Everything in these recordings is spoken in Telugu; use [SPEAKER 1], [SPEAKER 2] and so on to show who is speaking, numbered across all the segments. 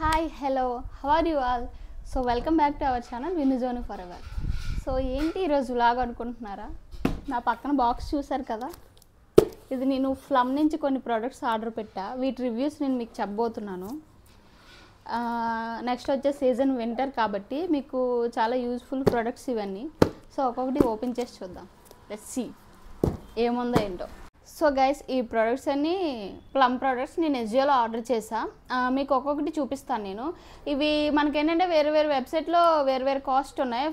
[SPEAKER 1] Hi hello how are you all. So welcome back to our channel వినుజోను ఫర్ ఎవర్. సో ఏంటి ఈరోజు వ్లాగ్ అనుకుంటున్నారా? నా పక్కన బాక్స్ చూసారు కదా, ఇది నేను ఫ్లమ్ నుంచి కొన్ని ప్రోడక్ట్స్ ఆర్డర్ పెట్టా. వీటి రివ్యూస్ నేను మీకు చెప్పబోతున్నాను. నెక్స్ట్ వచ్చే సీజన్ వింటర్ కాబట్టి మీకు చాలా యూజ్ఫుల్ ప్రోడక్ట్స్ ఇవన్నీ. సో ఒక్కొక్కటి ఓపెన్ చేసి చూద్దాం. లెట్స్ సీ ఏముందో ఏంటో. సో గైస్, ఈ ప్రోడక్ట్స్ అన్నీ ప్లమ్ ప్రోడక్ట్స్ నేను ఎస్జియోలో ఆర్డర్ చేసా. మీకు ఒక్కొక్కటి చూపిస్తాను నేను. ఇవి మనకేంటంటే వేరే వేరే వెబ్సైట్లో వేరు వేరు కాస్ట్ ఉన్నాయి.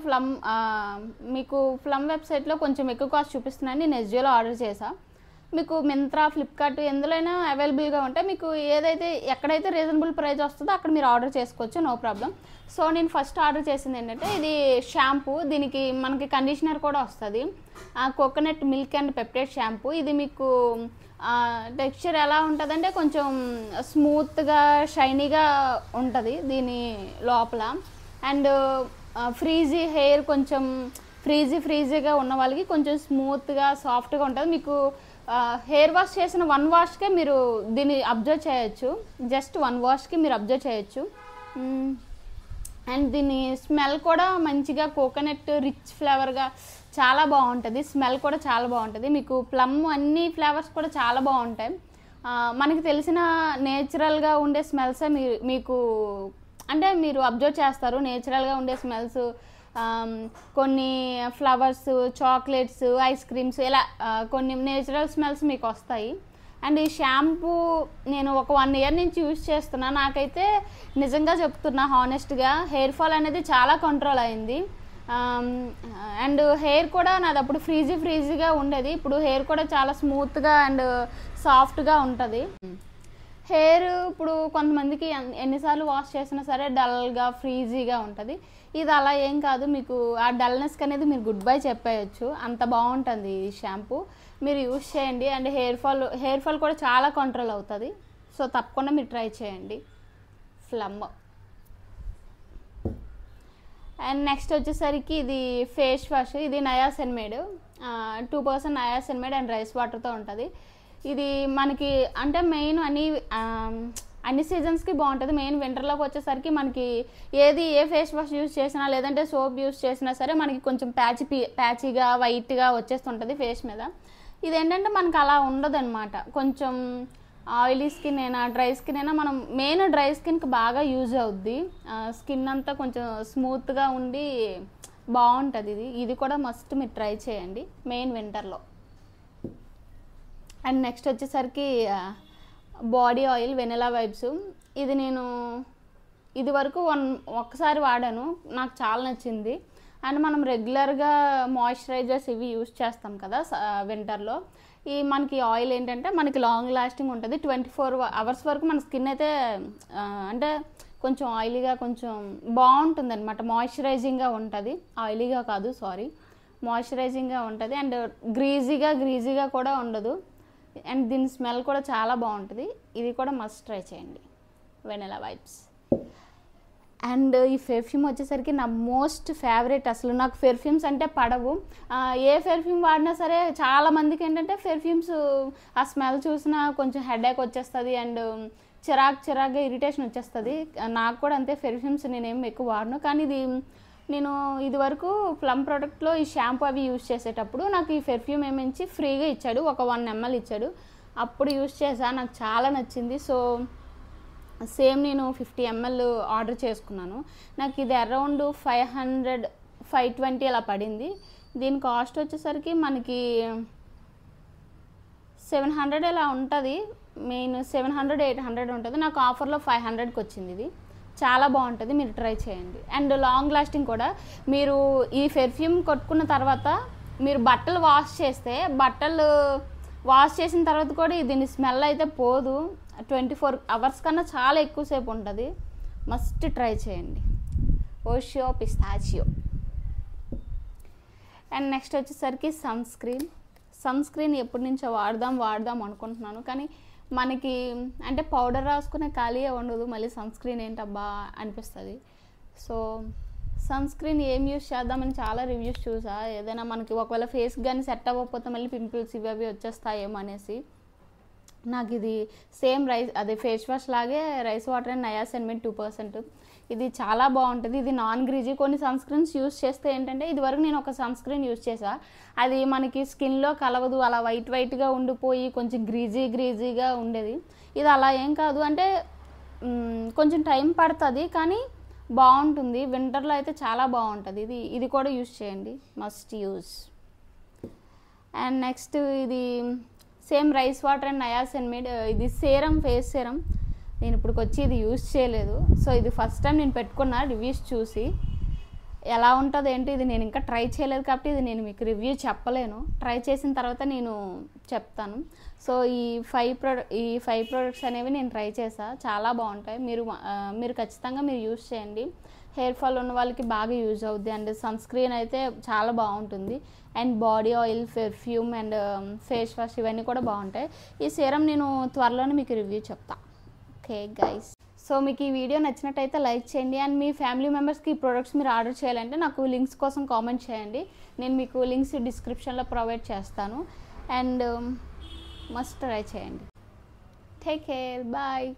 [SPEAKER 1] మీకు ప్లమ్ వెబ్సైట్లో కొంచెం ఎక్కువ కాస్ట్ చూపిస్తున్నాను. నేను ఎస్జియోలో ఆర్డర్ చేసా. మీకు మింత్రా, ఫ్లిప్కార్ట్ ఎందులోనైనా అవైలబుల్గా ఉంటాయి. మీకు ఎక్కడైతే రీజనబుల్ ప్రైస్ వస్తుందో అక్కడ మీరు ఆర్డర్ చేసుకోవచ్చు, నో ప్రాబ్లం. సో నేను ఫస్ట్ ఆర్డర్ చేసింది ఏంటంటే ఇది షాంపూ. దీనికి మనకి కండిషనర్ కూడా వస్తుంది. Coconut milk and peptide shampoo. ఇది మీకు టెక్స్చర్ ఎలా ఉంటుందంటే కొంచెం స్మూత్గా షైనీగా ఉంటుంది దీని లోపల. అండ్ ఫ్రీజీ హెయిర్, కొంచెం ఫ్రీజీగా ఉన్న వాళ్ళకి కొంచెం స్మూత్గా సాఫ్ట్గా ఉంటుంది. మీకు హెయిర్ వాష్ చేసిన 1 వాష్కే మీరు దీన్ని అబ్జర్వ్ చేయొచ్చు. జస్ట్ 1 వాష్కి మీరు అబ్జర్వ్ చేయొచ్చు. అండ్ దీని స్మెల్ కూడా మంచిగా కోకోనట్ రిచ్ ఫ్లేవర్గా చాలా బాగుంటుంది. స్మెల్ కూడా చాలా బాగుంటుంది. మీకు ప్లమ్ అన్ని ఫ్లేవర్స్ కూడా చాలా బాగుంటాయి. మనకి తెలిసిన నేచురల్గా ఉండే స్మెల్సే మీకు అంటే మీరు అబ్జర్వ్ చేస్తారు. నేచురల్గా ఉండే స్మెల్స్, కొన్ని ఫ్లవర్స్, చాక్లెట్స్, ఐస్ క్రీమ్స్, ఇలా కొన్ని నేచురల్ స్మెల్స్ మీకు వస్తాయి. అండ్ ఈ షాంపూ నేను ఒక 1 ఇయర్ నుంచి యూజ్ చేస్తున్నా. నాకైతే నిజంగా చెప్తున్నా, హానెస్ట్గా హెయిర్ ఫాల్ అనేది చాలా కంట్రోల్ అయింది. అండ్ హెయిర్ కూడా నాది అప్పుడు ఫ్రీజీగా ఉండేది. ఇప్పుడు హెయిర్ కూడా చాలా స్మూత్గా అండ్ సాఫ్ట్గా ఉంటుంది. హెయిర్ ఇప్పుడు కొంతమందికి ఎన్నిసార్లు వాష్ చేసినా సరే డల్గా ఫ్రీజీగా ఉంటుంది. ఇది అలా ఏం కాదు. మీకు ఆ డల్నెస్కి అనేది మీరు గుడ్ బై చెప్పేయచ్చు. అంత బాగుంటుంది ఈ షాంపూ. మీరు యూజ్ చేయండి. అండ్ హెయిర్ ఫాల్ కూడా చాలా కంట్రోల్ అవుతుంది. సో తప్పకుండా మీరు ట్రై చేయండి ఫ్లమ్. అండ్ నెక్స్ట్ వచ్చేసరికి ఇది ఫేస్ వాష్. ఇది నయాసినమైడ్, 2% నయాసినమైడ్ అండ్ రైస్ వాటర్తో ఉంటుంది. ఇది మనకి అంటే మెయిన్ అన్ని సీజన్స్కి బాగుంటుంది. మెయిన్ వింటర్లోకి వచ్చేసరికి మనకి ఏ ఫేస్ వాష్ యూజ్ చేసినా లేదంటే సోప్ యూజ్ చేసినా సరే మనకి కొంచెం ప్యాచీగా వైట్గా వచ్చేస్తుంటుంది ఫేస్ మీద. ఇదేంటంటే మనకు అలా ఉండదన్నమాట. కొంచెం ఆయిలీ స్కిన్ అయినా డ్రై స్కిన్ అయినా మనం మెయిన్ డ్రై స్కిన్కి బాగా యూజ్ అవుద్ది. స్కిన్ అంతా కొంచెం స్మూత్గా ఉండి బాగుంటుంది. ఇది కూడా మస్ట్ మీరు ట్రై చేయండి మెయిన్ వింటర్లో. అండ్ నెక్స్ట్ వచ్చేసరికి బాడీ ఆయిల్ వెనిలా వైబ్స్. ఇది నేను ఇది వరకు ఒక్కసారి వాడాను, నాకు చాలా నచ్చింది. అండ్ మనం రెగ్యులర్గా మాయిశ్చరైజర్స్ ఇవి యూజ్ చేస్తాం కదా వింటర్లో. మనకి ఆయిల్ ఏంటంటే మనకి లాంగ్ లాస్టింగ్ ఉంటుంది. 24 అవర్స్ వరకు మన స్కిన్ అయితే అంటే కొంచెం ఆయిలీగా కొంచెం బాగుంటుంది అనమాట. మాయిశ్చరైజింగ్గా ఉంటుంది, ఆయిలీగా కాదు, సారీ, మాయిశ్చరైజింగ్గా ఉంటుంది. అండ్ గ్రీజీగా కూడా ఉండదు. అండ్ దీని స్మెల్ కూడా చాలా బాగుంటుంది. ఇది కూడా మస్ట్ ట్రై చేయండి, వెనిలా వైబ్స్. అండ్ ఈ పెర్ఫ్యూమ్ వచ్చేసరికి నా మోస్ట్ ఫేవరెట్. అసలు నాకు పెర్ఫ్యూమ్స్ అంటే పడవు. ఏ పెర్ఫ్యూమ్ వాడినా సరే చాలా మందికి ఏంటంటే పెర్ఫ్యూమ్స్ ఆ స్మెల్ చూసినా కొంచెం హెడేక్ వచ్చేస్తుంది అండ్ చిరాగ్గా ఇరిటేషన్ వచ్చేస్తుంది. నాకు కూడా అంతే. పెర్ఫ్యూమ్స్ నేనేం ఎక్కువ వాడను. కానీ నేను ఇది వరకు ప్లమ్ ప్రోడక్ట్లో ఈ షాంపూ అవి యూజ్ చేసేటప్పుడు నాకు ఈ పెర్ఫ్యూమ్ ఏమించి ఫ్రీగా ఇచ్చాడు. ఒక 1 ml ఇచ్చాడు. అప్పుడు యూజ్ చేసా, నాకు చాలా నచ్చింది. సో సేమ్ నేను 50 ml ఆర్డర్ చేసుకున్నాను. నాకు ఇది అరౌండ్ 520 అలా పడింది. దీని కాస్ట్ వచ్చేసరికి మనకి 700 ఇలా ఉంటుంది. మెయిన్ 700-800 ఉంటుంది. నాకు ఆఫర్లో 500కి వచ్చింది. ఇది చాలా బాగుంటుంది, మీరు ట్రై చేయండి. అండ్ లాంగ్ లాస్టింగ్ కూడా. మీరు ఈ పెర్ఫ్యూమ్ కొట్టుకున్న తర్వాత మీరు బట్టలు వాష్ చేసిన తర్వాత కూడా దీని స్మెల్ అయితే పోదు. 24 అవర్స్ కన్నా చాలా ఎక్కువసేపు ఉంటుంది. మస్ట్ ట్రై చేయండి. ఓషియో పిస్తాచియో. అండ్ నెక్స్ట్ వచ్చేసరికి సన్ స్క్రీన్ ఎప్పటి నుంచో వాడదాం అనుకుంటున్నాను. కానీ మనకి అంటే పౌడర్ రాసుకునే ఖాళీ ఉండదు. మళ్ళీ సన్ స్క్రీన్ ఏంటబ్బా అనిపిస్తుంది. సో సన్ స్క్రీన్ ఏం యూజ్ చేద్దామని చాలా రివ్యూస్ చూసా. ఏదైనా మనకి ఒకవేళ ఫేస్ కానీ సెట్ అవ్వకపోతే మళ్ళీ పింపుల్స్ ఇవి వచ్చేస్తాయేమో అనేసి. నాకు ఇది సేమ్ రైస్ అదే ఫేస్ వాష్ లాగే రైస్ వాటర్ అండ్ నయాసినమైడ్ 2%. ఇది చాలా బాగుంటుంది. ఇది నాన్ గ్రీజీ. కొన్ని సన్ స్క్రీన్స్ యూస్ చేస్తే ఏంటంటే ఇదివరకు నేను ఒక సన్ స్క్రీన్ యూస్ చేసా, అది మనకి స్కిన్లో కలవదు, అలా వైట్గా ఉండిపోయి కొంచెం గ్రీజీగా ఉండేది. ఇది అలా ఏం కాదు, అంటే కొంచెం టైం పడుతుంది కానీ బాగుంటుంది. వింటర్లో అయితే చాలా బాగుంటుంది. ఇది కూడా యూస్ చేయండి, మస్ట్ యూస్. అండ్ నెక్స్ట్ ఇది same rice water and niacinamide. ఇది సేరం, ఫేస్ సేరం. నేను ఇప్పటికొచ్చి ఇది యూస్ చేయలేదు. సో ఇది ఫస్ట్ టైం నేను పెట్టుకున్నా రివ్యూస్ చూసి ఎలా ఉంటుంది ఏంటి. ఇది నేను ఇంకా ట్రై చేయలేదు కాబట్టి ఇది నేను మీకు రివ్యూ చెప్పలేను. ట్రై చేసిన తర్వాత నేను చెప్తాను. సో ఈ 5 ప్రోడక్ట్స్ అనేవి నేను ట్రై చేసా, చాలా బాగుంటాయి. మీరు ఖచ్చితంగా మీరు యూస్ చేయండి. హెయిర్ ఫాల్ ఉన్న వాళ్ళకి బాగా యూజ్ అవుద్ది. అండ్ సన్ స్క్రీన్ అయితే చాలా బాగుంటుంది. And body oil, perfume and face wash ఇవన్నీ కూడా బాగుంటాయి. ఈ సీరం నేను త్వరలోనే మీకు రివ్యూ చెప్తా. ఓకే గైస్, సో మీకు ఈ వీడియో నచ్చినట్టయితే లైక్ చేయండి. అండ్ మీ ఫ్యామిలీ మెంబర్స్కి ఈ ప్రోడక్ట్స్ మీరు ఆర్డర్ చేయాలంటే నాకు లింక్స్ కోసం కామెంట్ చేయండి. నేను మీకు లింక్స్ డిస్క్రిప్షన్లో ప్రొవైడ్ చేస్తాను. అండ్ మస్ట్ ట్రై చేయండి. Take care, bye.